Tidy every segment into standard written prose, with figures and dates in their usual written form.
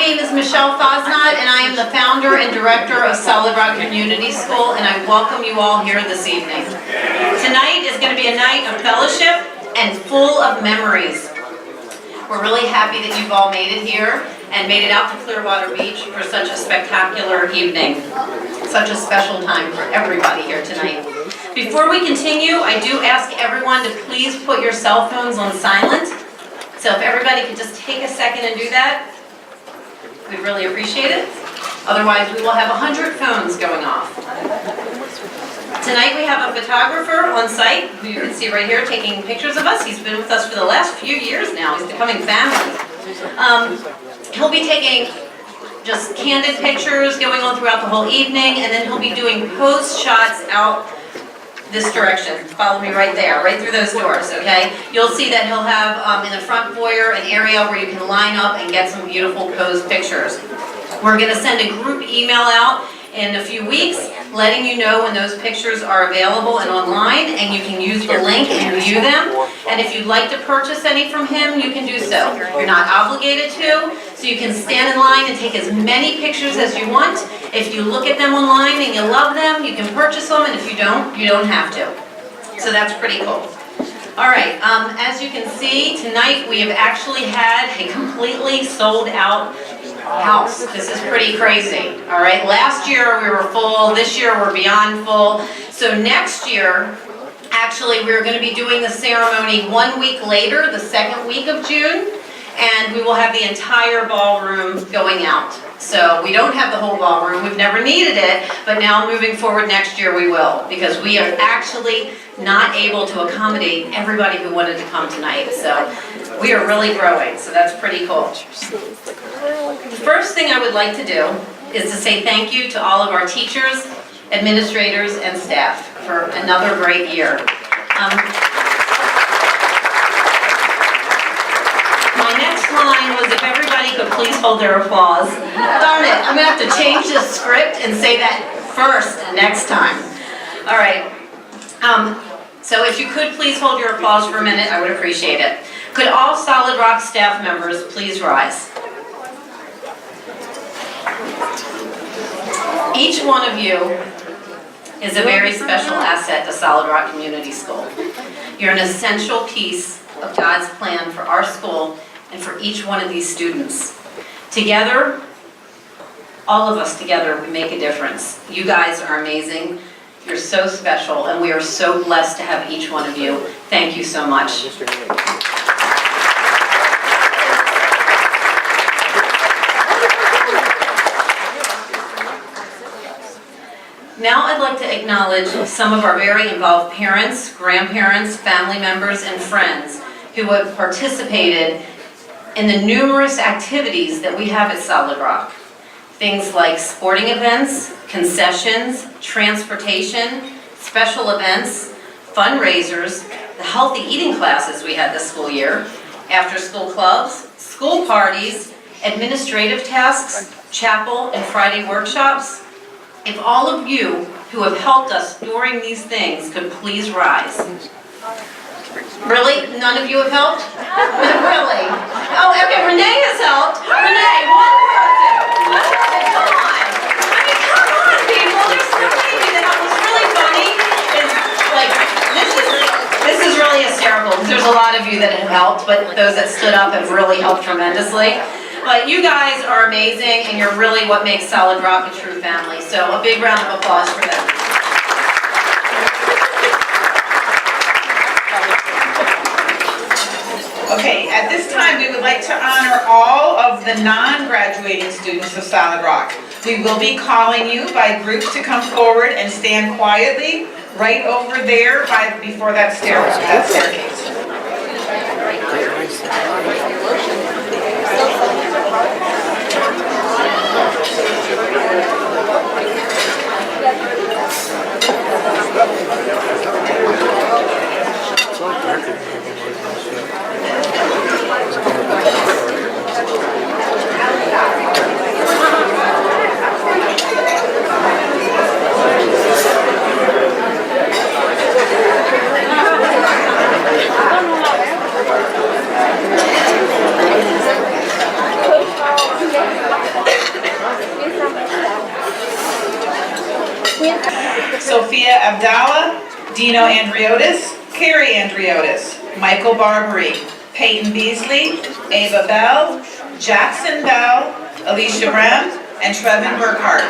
name is Michelle Fosnot, and I am the founder and director of Solid Rock Community School, and I welcome you all here this evening. Tonight is going to be a night of fellowship and full of memories. We're really happy that you've all made it here and made it out to Clearwater Beach for such a spectacular evening. Such a special time for everybody here tonight. Before we continue, I do ask everyone to please put your cell phones on silent. So if everybody could just take a second and do that, we'd really appreciate it. Otherwise, we will have 100 phones going off. Tonight we have a photographer on site, who you can see right here, taking pictures of us. He's been with us for the last few years now. He's becoming family. He'll be taking just candid pictures going on throughout the whole evening, and then he'll be doing pose shots out this direction. Follow me right there, right through those doors, okay? You'll see that he'll have in the front foyer an area where you can line up and get some beautiful pose pictures. We're gonna send a group email out in a few weeks, letting you know when those pictures are available and online, and you can use the link and view them. And if you'd like to purchase any from him, you can do so. You're not obligated to, so you can stand in line and take as many pictures as you want. If you look at them online and you love them, you can purchase them, and if you don't have to. So that's pretty cool. All right, as you can see, tonight we have actually had a completely sold out house. This is pretty crazy, all right? Last year we were full, this year we're beyond full. So next year, actually we're gonna be doing the ceremony 1 week later, the second week of June, and we will have the entire ballroom going out. So we don't have the whole ballroom, we've never needed it, but now moving forward next year we will, because we are actually not able to accommodate everybody who wanted to come tonight. So we are really growing, so that's pretty cool. The first thing I would like to do is to say thank you to all of our teachers, administrators, and staff for another great year. My next line was, if everybody could please hold their applause. Darn it, I'm gonna have to change the script and say that first next time. All right. So if you could please hold your applause for a minute, I would appreciate it. Could all Solid Rock staff members please rise? Each one of you is a very special asset to Solid Rock Community School. You're an essential piece of God's plan for our school and for each one of these students. Together, all of us together, we make a difference. You guys are amazing. You're so special, and we are so blessed to have each one of you. Thank you so much. Now I'd like to acknowledge some of our very involved parents, grandparents, family members, and friends who have participated in the numerous activities that we have at Solid Rock. Things like sporting events, concessions, transportation, special events, fundraisers, the healthy eating classes we had this school year, after-school clubs, school parties, administrative tasks, chapel and Friday workshops. If all of you who have helped us during these things could please rise. Really? None of you have helped? Really? Oh, okay, Renee has helped. Renee, one person. Come on. I mean, come on, people. There's so many of you that help. What's really funny is, like, this is really hysterical, because there's a lot of you that have helped, but those that stood up have really helped tremendously. But you guys are amazing, and you're really what makes Solid Rock a true family. So a big round of applause for them. Okay, at this time we would like to honor all of the non-graduating students of Solid Rock. We will be calling you by groups to come forward and stand quietly right over there before that staircase. Abdallah, Dino Andriotis, Carrie Andriotis, Michael Barbary, Peyton Beasley, Ava Bell, Jackson Bell, Alicia Brem, and Trevin Burkhart.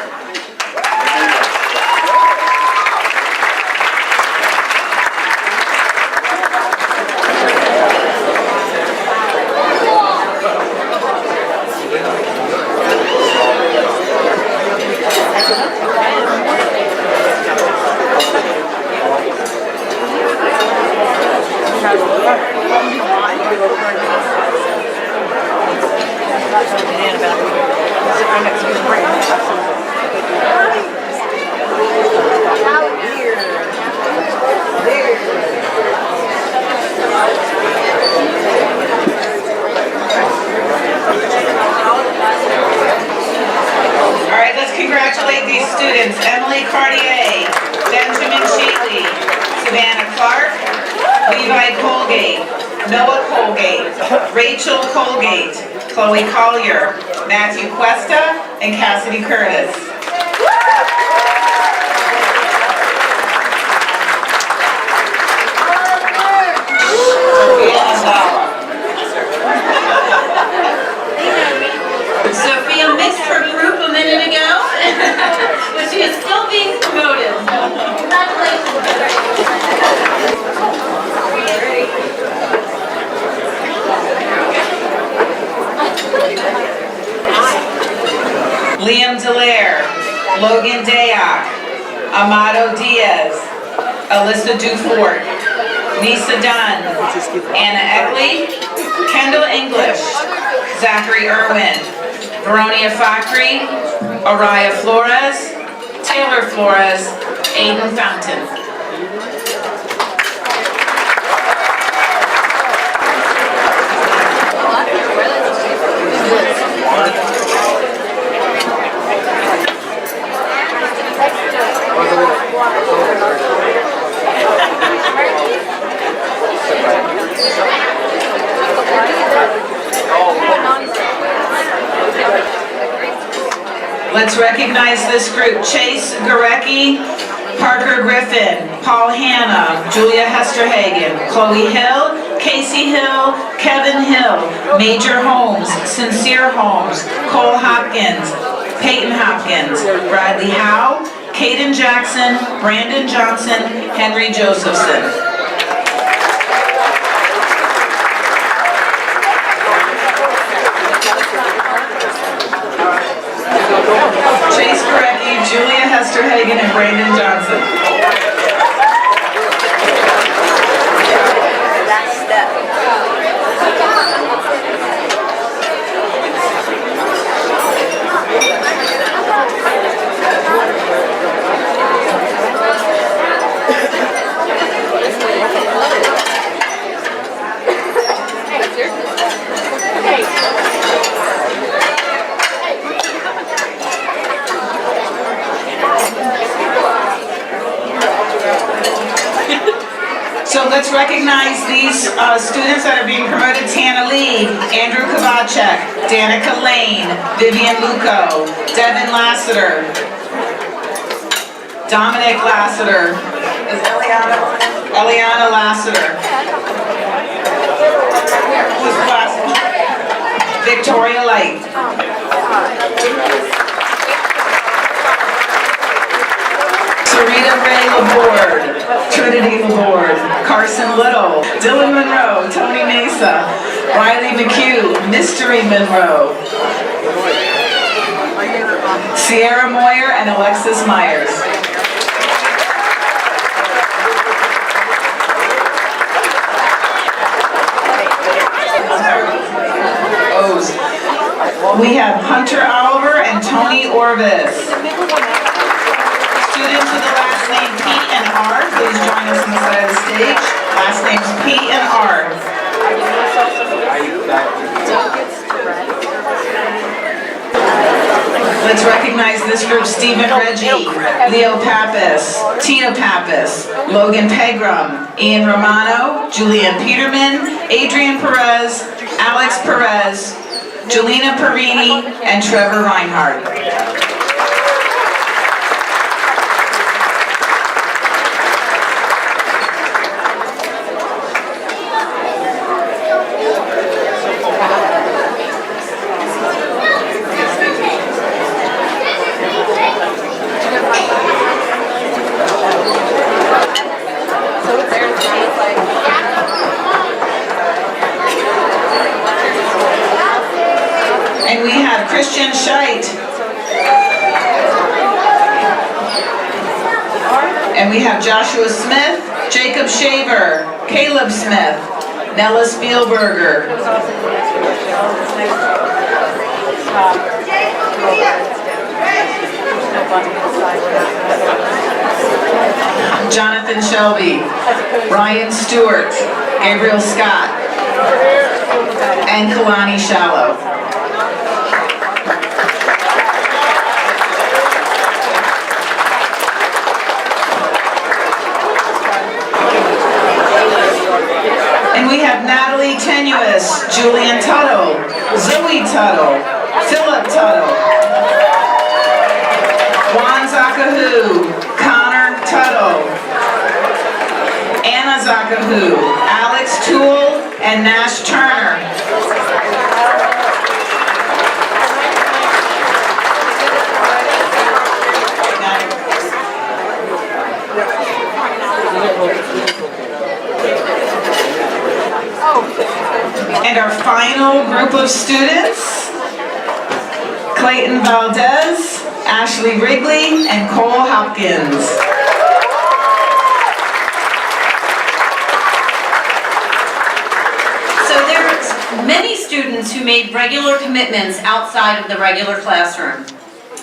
All right, let's congratulate these students. Emily Cartier, Benjamin Shealy, Savannah Clark, Levi Colgate, Noah Colgate, Rachel Colgate, Chloe Collier, Matthew Cuesta, and Cassidy Curtis. Sophia missed her group a minute ago, but she is still being promoted. Liam Delaire, Logan Dayak, Amado Diaz, Alyssa Dufort, Nisa Dunn, Anna Eckley, Kendall English, Zachary Irwin, Veronia Fakri, Araya Flores, Taylor Flores, Aiden Fountain. Let's recognize this group. Chase Gorecki, Parker Griffin, Paul Hanna, Julia Hesterhagen, Chloe Hill, Casey Hill, Kevin Hill, Major Holmes, Sincere Holmes, Cole Hopkins, Peyton Hopkins, Bradley Howe, Caden Jackson, Brandon Johnson, Henry Josephson. Chase Gorecki, Julia Hesterhagen, and Brandon Johnson. So let's recognize these students that are being promoted. Tana Lee, Andrew Kovacek, Danica Lane, Vivian Luco, Devin Lassiter, Dominic Lassiter, is Eliana Lassiter. Who's the last one? Victoria Light. Sarita Ray Laborde, Trinity Laborde, Carson Little, Dylan Monroe, Tony Mesa, Riley McHugh, Mystery Monroe, Sierra Moyer, and Alexis Myers. We have Hunter Oliver and Tony Orvis. Students with the last name P and R, please join us on the side of the stage. Last names P and R. Let's recognize this group: Stephen Reggie, Leo Pappas, Tina Pappas, Logan Pegram, Ian Romano, Julian Peterman, Adrian Perez, Alex Perez, Jelena Perini, and Trevor Reinhardt. Jacob Shaver, Caleb Smith, Nella Spielberger, Jonathan Shelby, Ryan Stewart, Gabriel Scott, and Kalani Shallow. And we have Natalie Tenuous, Julian Tuttle, Zoe Tuttle, Philip Tuttle, Juan Zakahu, Connor Tuttle, Anna Zakahu, Alex Toole, and Nash Turner. And our final group of students, Clayton Valdez, Ashley Wrigley, and Cole Hopkins. So there's many students who made regular commitments outside of the regular classroom.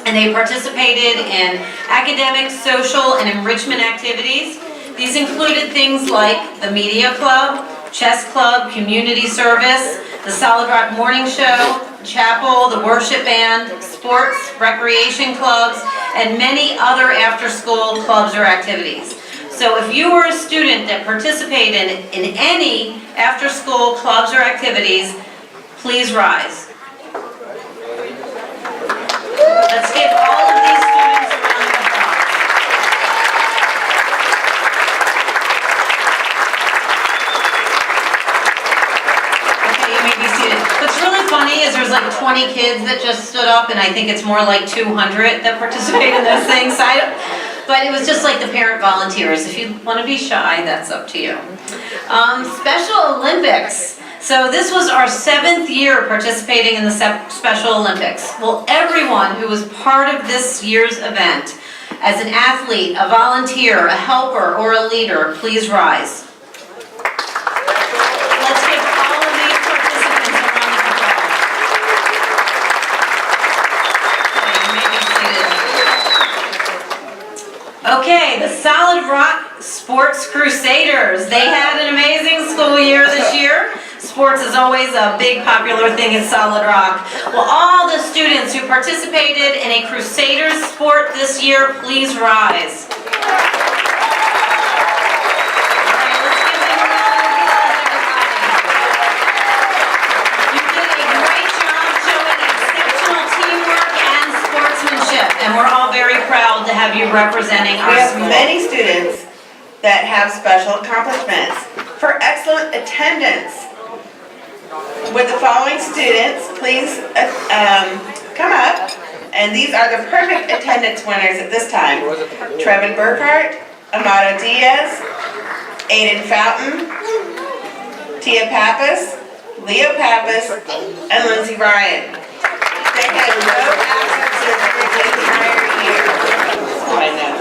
And they participated in academic, social, and enrichment activities. These included things like the media club, chess club, community service, the Solid Rock Morning Show, chapel, the worship band, sports, recreation clubs, and many other after-school clubs or activities. So if you were a student that participated in any after-school clubs or activities, please rise. Let's give all of these students a round of applause. Okay, you may be seated. What's really funny is there's like 20 kids that just stood up, and I think it's more like 200 that participate in those things. But it was just like the parent volunteers. If you want to be shy, that's up to you. Special Olympics. So this was our 7th year participating in the Special Olympics. Well, everyone who was part of this year's event, as an athlete, a volunteer, a helper, or a leader, please rise. Let's give all of these participants a round of applause. Okay, you may be seated. Okay, the Solid Rock Sports Crusaders. They had an amazing school year this year. Sports is always a big popular thing at Solid Rock. Well, all the students who participated in a Crusaders sport this year, please rise. Okay, let's give them a round of applause, everybody. You did a great job showing exceptional teamwork and sportsmanship, and we're all very proud to have you representing our We have school. many students that have special accomplishments. For excellent attendance, would the following students please come up? And these are the perfect attendance winners at this time. Trevin Burkhart, Amado Diaz, Aiden Fountain, Tia Pappas, Leo Pappas, and Lindsay Ryan. They had no absences for the entire year. I know.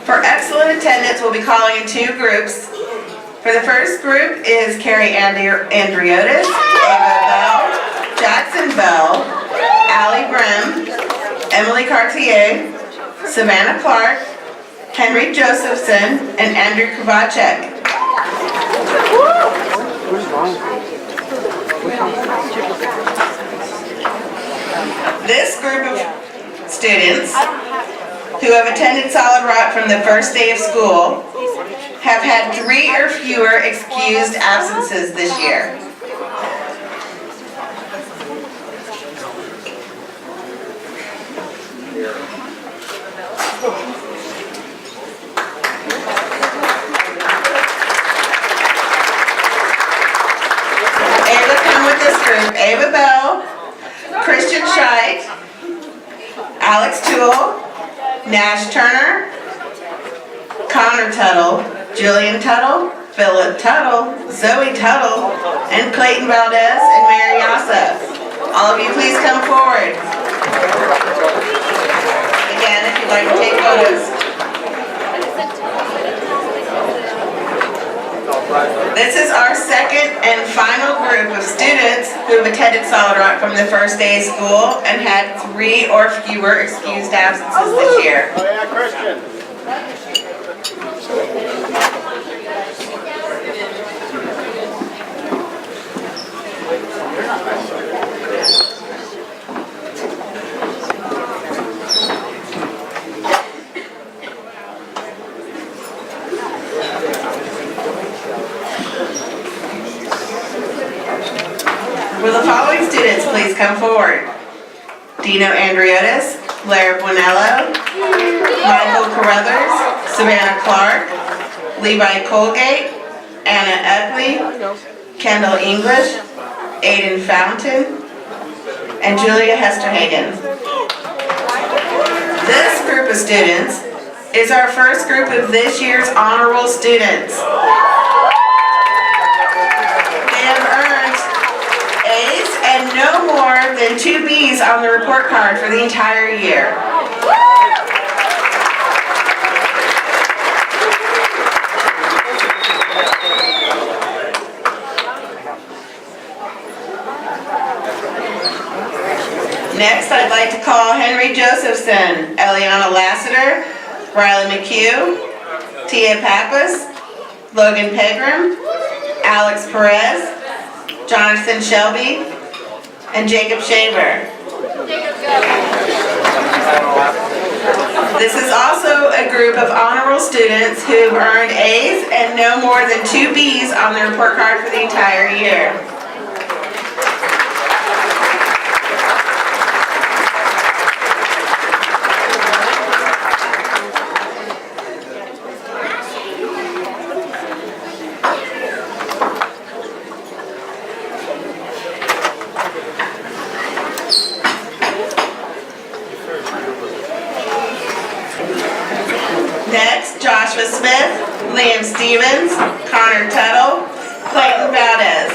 For excellent attendance, we'll be calling in 2 groups. For the first group is Carrie Andriotis, Ava Bell, Jackson Bell, Allie Brim, Emily Cartier, Savannah Clark, Henry Josephson, and Andrew Kovacek. This group of students who have attended Solid Rock from the first day of school have had 3 or fewer excused absences this year. Ava, come with this group. Ava Bell, Christian Scheit, Alex Toole, Nash Turner, Connor Tuttle, Julian Tuttle, Philip Tuttle, Zoe Tuttle, and Clayton Valdez and Mary Yassa. All of you please come forward. Again, if you'd like to take photos. This is our second and final group of students who have attended Solid Rock from the first day of school and had 3 or fewer excused absences this year. Oh yeah, Christian. Will the following students please come forward? Dino Andriotis, Blair Bonello, Michael Carruthers, Savannah Clark, Levi Colgate, Anna Eckley, Kendall English, Aiden Fountain, and Julia Hesterhagen. This group of students is our first group of this year's honor roll students. They have earned A's and no more than 2 B's on the report card for the entire year. Next, I'd like to call Henry Josephson, Eliana Lassiter, Riley McHugh, Tia Pappas, Logan Pegram, Alex Perez, Jonathan Shelby, and Jacob Shaver. This is also a group of honor roll students who've earned A's and no more than 2 B's on their report card for the entire year. Next, Joshua Smith, Liam Stevens, Connor Tuttle, Clayton Valdez.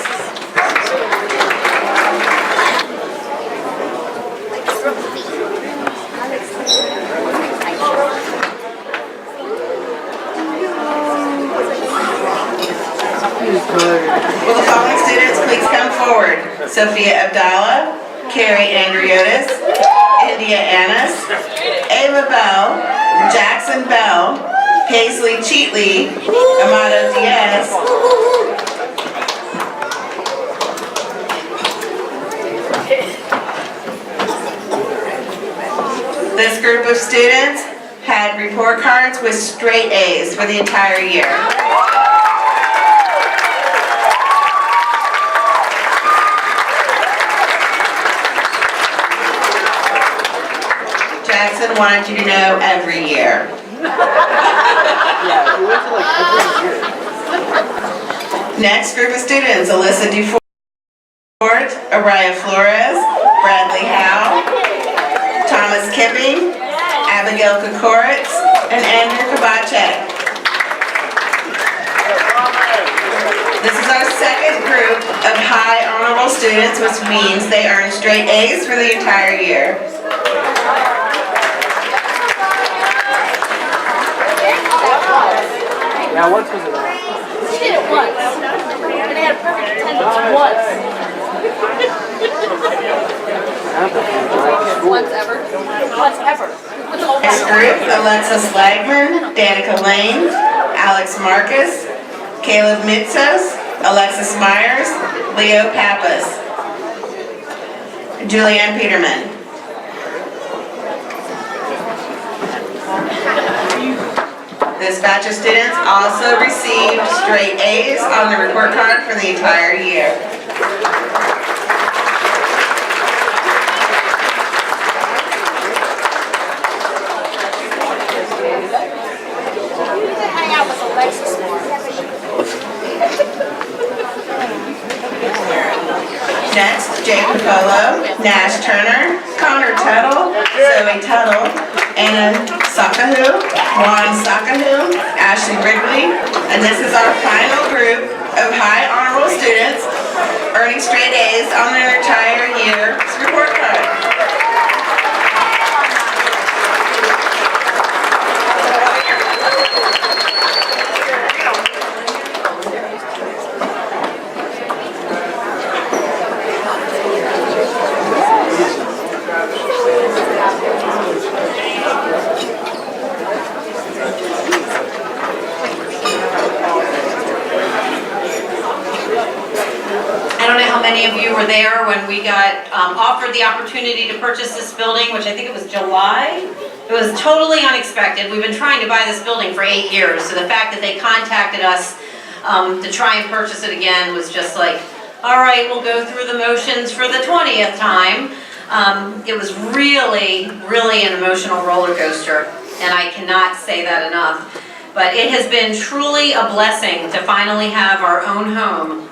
Will the following students please come forward? Sophia Abdallah, Carrie Andriotis, India Annis, Ava Bell, Jackson Bell, Paisley Cheatley, Amado Diaz, this group of students had report cards with straight A's for the entire year. Jackson wanted you to know every year. Yeah, we went to like every year. Next group of students, Alyssa Dufort, Araya Flores, Bradley Howe, Thomas Kipping, Abigail Kokoritz, and Andrew Kabacek. This is our second group of high honor roll students, which means they earned straight A's for the entire year. Yeah, once was it? She did it once. And they had a perfect attendance once. Once ever. Once ever. Next group, Alexis Lagman, Danica Lane, Alex Marcus, Caleb Mitsos, Alexis Myers, Leo Pappas, Julianne Peterman. This batch of students also received straight A's on the report card for the entire year. Hang out with Alexis more. Next, Jake Polo, Nash Turner, Connor Tuttle, Zoe Tuttle, Anna Sakahu, Juan Sakahu, Ashley Wrigley, and this is our final group of high honorable students earning straight A's on their entire year's report card. I don't know how many of you were there when we got offered the opportunity to purchase this building, which I think it was July. It was totally unexpected. We've been trying to buy this building for 8 years, so the fact that they contacted us to try and purchase it again was just like, all right, we'll go through the motions for the 20th time. It was really, really an emotional roller coaster, and I cannot say that enough. But it has been truly a blessing to finally have our own home,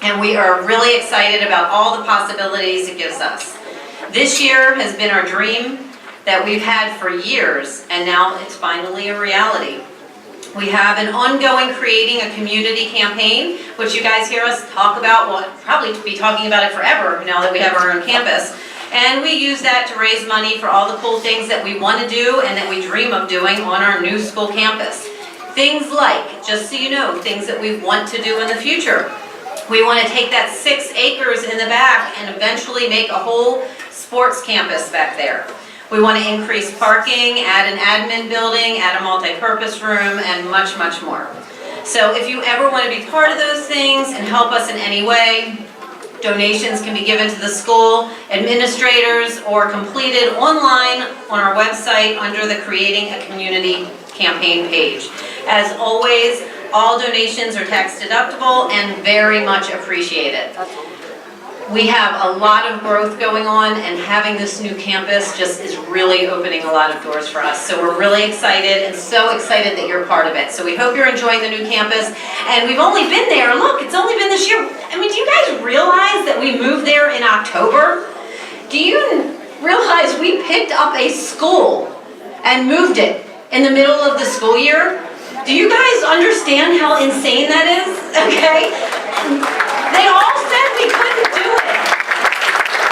and we are really excited about all the possibilities it gives us. This year has been our dream that we've had for years, and now it's finally a reality. We have an ongoing Creating a Community campaign, which you guys hear us talk about. We'll probably be talking about it forever now that we have our own campus. And we use that to raise money for all the cool things that we want to do and that we dream of doing on our new school campus. Things like, just so you know, things that we want to do in the future. We want to take that 6 acres in the back and eventually make a whole sports campus back there. We want to increase parking, add an admin building, add a multi-purpose room, and much, much more. So if you ever want to be part of those things and help us in any way, donations can be given to the school administrators or completed online on our website under the Creating a Community campaign page. As always, all donations are tax deductible and very much appreciated. We have a lot of growth going on, and having this new campus just is really opening a lot of doors for us. So we're really excited, and so excited that you're part of it. So we hope you're enjoying the new campus. And we've only been there, look, it's only been this year. I mean, do you guys realize that we moved there in October? Do you realize we picked up a school and moved it in the middle of the school year? Do you guys understand how insane that is? Okay? They all said we couldn't do it.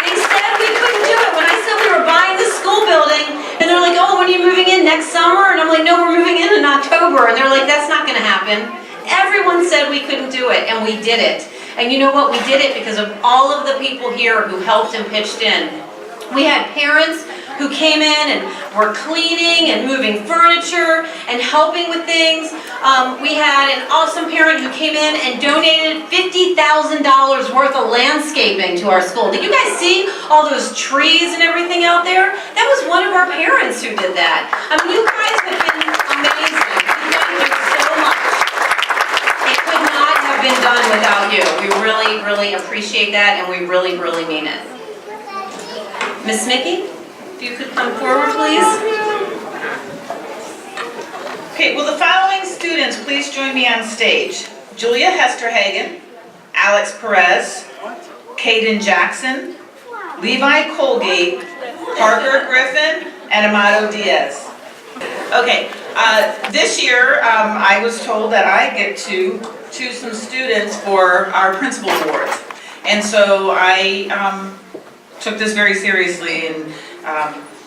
They said we couldn't do it. When I said we were buying the school building, and they're like, oh, when are you moving in, next summer? And I'm like, no, we're moving in October. And they're like, that's not gonna happen. Everyone said we couldn't do it, and we did it. And you know what? We did it because of all of the people here who helped and pitched in. We had parents who came in and were cleaning and moving furniture and helping with things. We had an awesome parent who came in and donated $50,000 worth of landscaping to our school. Did you guys see all those trees and everything out there? That was one of our parents who did that. I mean, you guys have been amazing. Thank you so much. It could not have been done without you. We really, really appreciate that, and we really, really mean it. Miss Mickey? If you could come forward, please. Okay, will the following students please join me on stage? Julia Hesterhagen, Alex Perez, Caden Jackson, Levi Colgate, Parker Griffin, and Amado Diaz. Okay, this year I was told that I get to choose some students for our principal awards. And so I took this very seriously and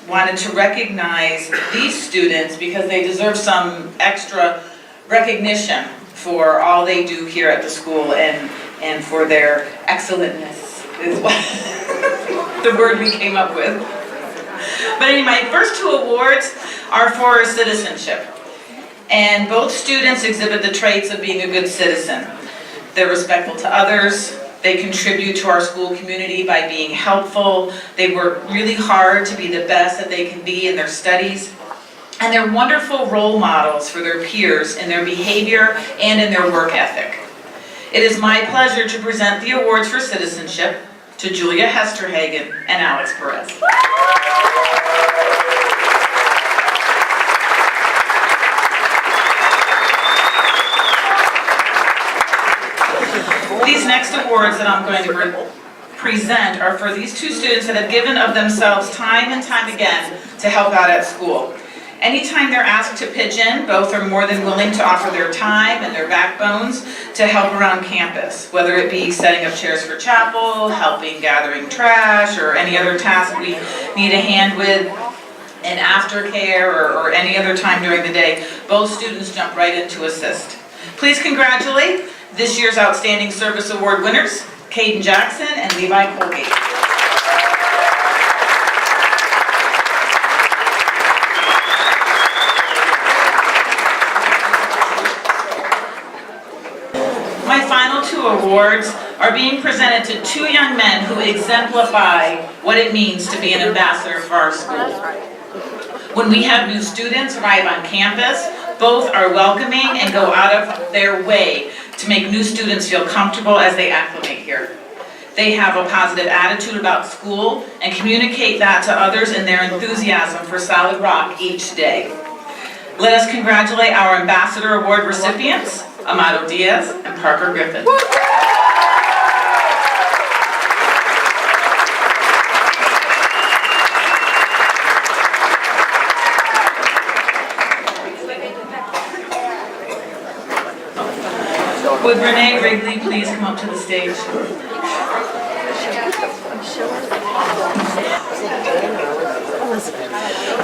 wanted to recognize these students because they deserve some extra recognition for all they do here at the school and for their excellentness is what the word we came up with. But anyway, my first 2 awards are for citizenship. And both students exhibit the traits of being a good citizen. They're respectful to others. They contribute to our school community by being helpful. They work really hard to be the best that they can be in their studies. And they're wonderful role models for their peers in their behavior and in their work ethic. It is my pleasure to present the awards for citizenship to Julia Hesterhagen and Alex Perez. These next awards that I'm going to present are for these 2 students that have given of themselves time and time again to help out at school. Anytime they're asked to pitch in, both are more than willing to offer their time and their backbones to help around campus, whether it be setting up chairs for chapel, helping gathering trash, or any other task we need a hand with in aftercare or any other time during the day. Both students jump right in to assist. Please congratulate this year's Outstanding Service Award winners, Caden Jackson and Levi Colgate. My final two awards are being presented to two young men who exemplify what it means to be an ambassador for our school. When we have new students arrive on campus, both are welcoming and go out of their way to make new students feel comfortable as they acclimate here. They have a positive attitude about school and communicate that to others in their enthusiasm for Solid Rock each day. Let us congratulate our Ambassador Award recipients, Amado Diaz and Parker Griffin. Would Renee Wrigley please come up to the stage?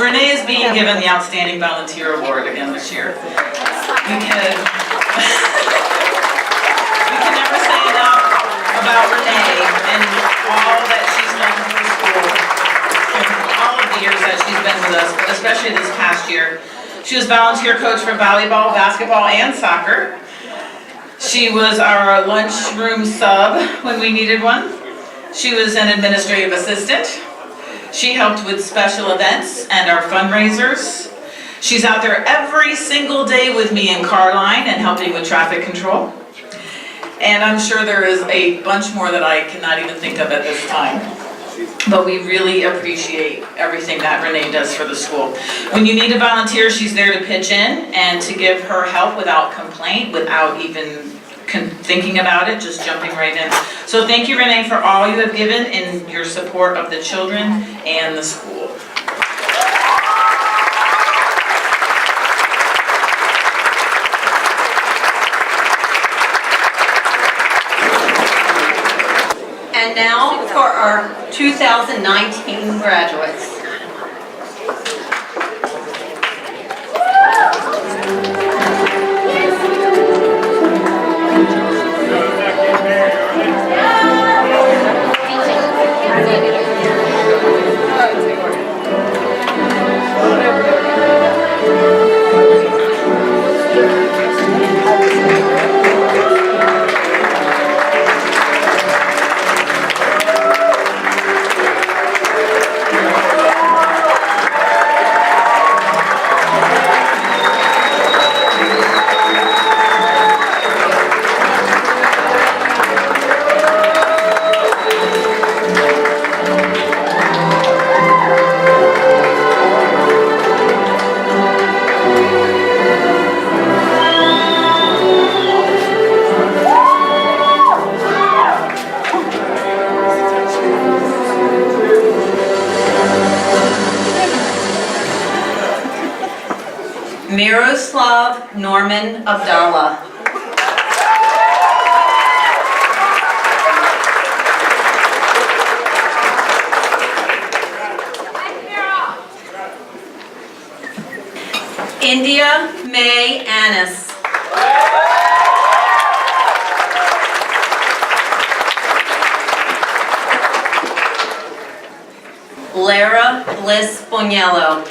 Renee is being given the Outstanding Volunteer Award again this year. We can never say enough about Renee and all that she's done for school, all of the years that she's been with us, but especially this past year. She was volunteer coach for volleyball, basketball, and soccer. She was our lunchroom sub when we needed one. She was an administrative assistant. She helped with special events and our fundraisers. She's out there every single day with me in Carline and helping with traffic control. And I'm sure there is a bunch more that I cannot even think of at this time. But we really appreciate everything that Renee does for the school. When you need a volunteer, she's there to pitch in and to give her help without complaint, without even thinking about it, just jumping right in. So thank you, Renee, for all you have given in your support of the children and the school. And now for our 2019 graduates. Miroslav Norman Abdallah. India May Annis. Lara Bliss Boniello.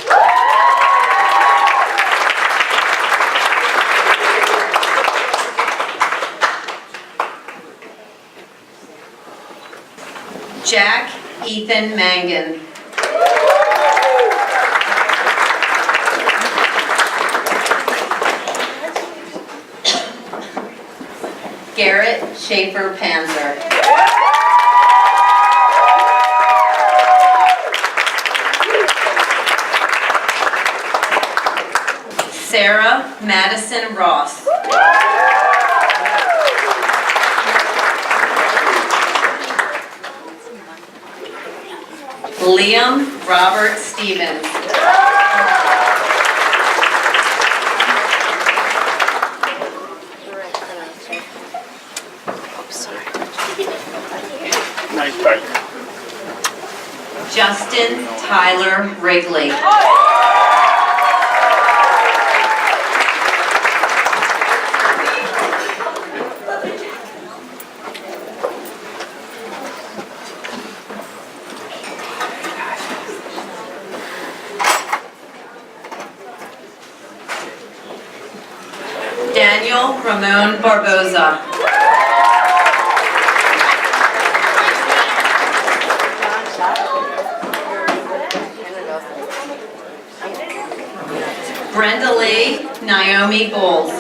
Jack Ethan Mangan. Garrett Schaefer Panzer. Sarah Madison Ross. Liam Robert Stevens. Nice bike. Justin Tyler Wrigley. Daniel Ramon Barboza. Brenda Lee, Naomi Bowles.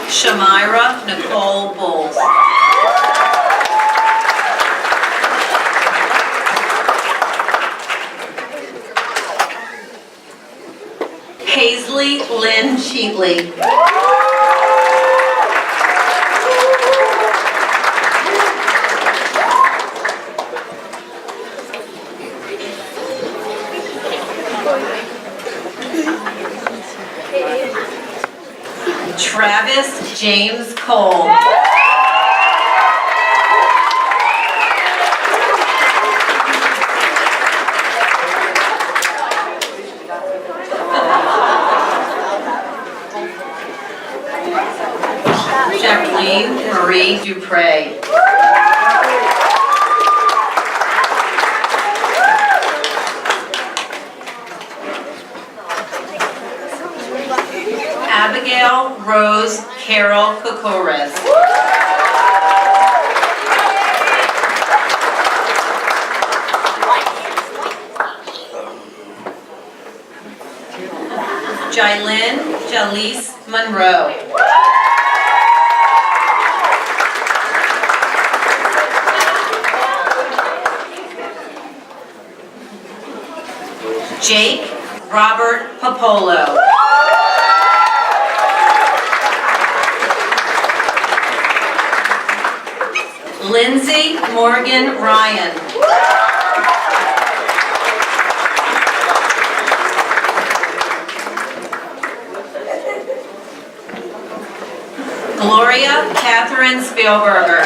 Shamira Nicole Bowles. Paisley Lynn Sheetley. Travis James Cole. Jacqueline Marie Dupre. Abigail Rose Carol Cocores. Jylyn Jalise Monroe. Jake Robert Popolo. Lindsay Morgan Ryan. Gloria Catherine Spielberger.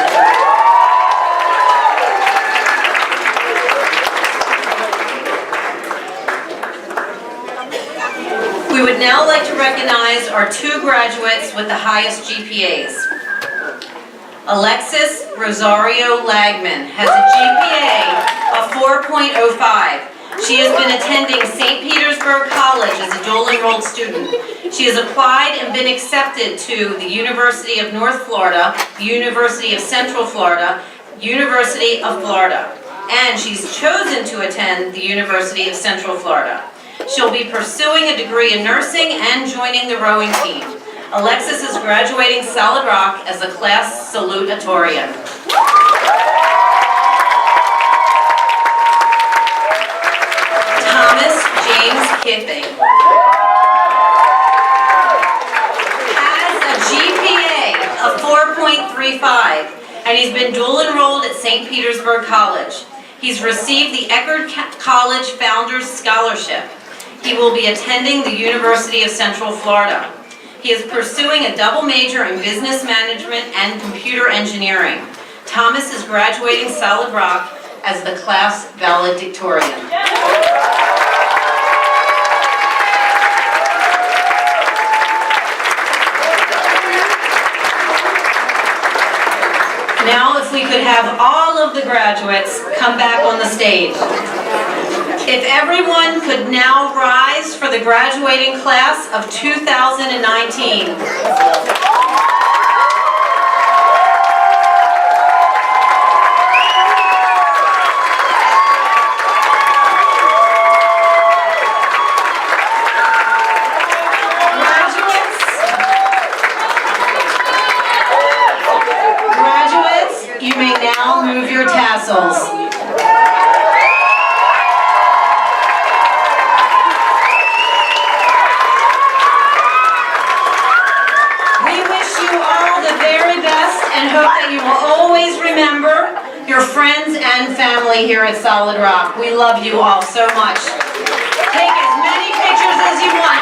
We would now like to recognize our two graduates with the highest GPAs. Alexis Rosario Lagman has a GPA of 4.05. She has been attending St. Petersburg College as a dual enrolled student. She has applied and been accepted to the University of North Florida, the University of Central Florida, University of Florida, and she's chosen to attend the University of Central Florida. She'll be pursuing a degree in nursing and joining the rowing team. Alexis is graduating Solid Rock as a class salutatorian. Thomas James Kipping has a GPA of 4.35, and he's been dual enrolled at St. Petersburg College. He's received the Eckerd College Founders Scholarship. He will be attending the University of Central Florida. He is pursuing a double major in business management and computer engineering. Thomas is graduating Solid Rock as the class valedictorian. Now, if we could have all of the graduates come back on the stage. If everyone could now rise for the graduating class of 2019. Graduates, you may now move your tassels. We family here at Solid Rock. We love you all so much. Take as many pictures as you want.